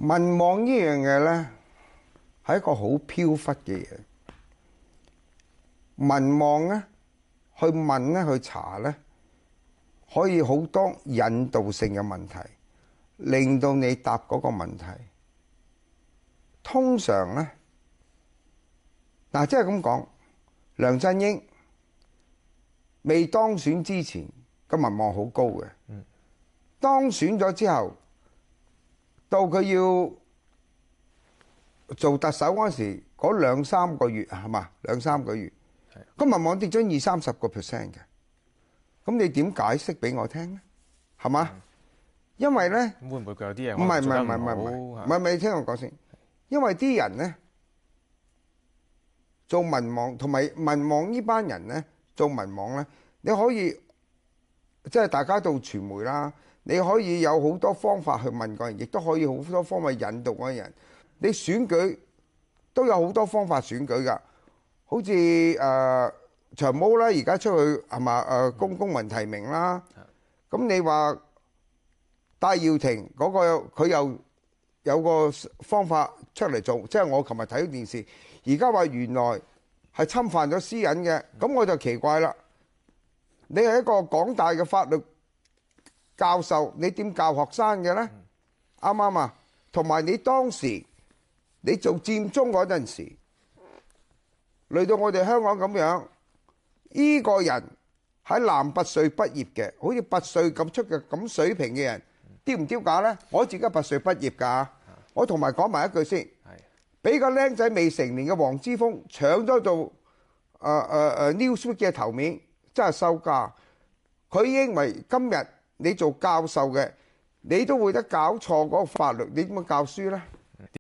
民望呢樣嘢咧，係一個好飄忽嘅嘢。民望咧，去問咧，去查咧，可以好多引導性嘅問題，令到你答嗰個問題。通常咧，嗱，即係咁講，梁振英未當選之前個民望好高嘅，當選咗之後，到佢要做特首嗰時，嗰兩三個月係嘛？兩三個月，個民望跌咗20-30%嘅。咁你點解釋俾我聽咧？係嘛？因為咧，會唔會佢有啲嘢唔係，你聽我講先。因為啲人咧做民望，同埋民望呢班人咧做民望咧，你可以即係大家做傳媒啦，你可以有好多方法去問個人，亦都可以好多方法引導嗰個人。你選舉都有好多方法選舉㗎，好似長毛啦，而家出去係嘛公民提名啦。咁你話戴耀廷嗰個佢又有個方法出嚟做，即係我琴日睇到電視，而家話原來係侵犯咗私隱嘅，咁我就奇怪啦。你係一個港大嘅法律教授，你點教學生嘅呢？啱唔啱啊？同埋你當時你做佔中嗰陣時，嚟到我哋香港咁樣，呢個人喺南拔萃畢業嘅，好似拔萃咁出嘅咁水平嘅人，丟唔丟架呢？我自己拔萃畢業㗎，我同埋講埋一句先，俾個僆仔未成年嘅黃之鋒搶咗做Newsweek 嘅頭面，真係收家。佢認為今日你做教授嘅，你都會得搞錯嗰個法律，你點樣教書呢？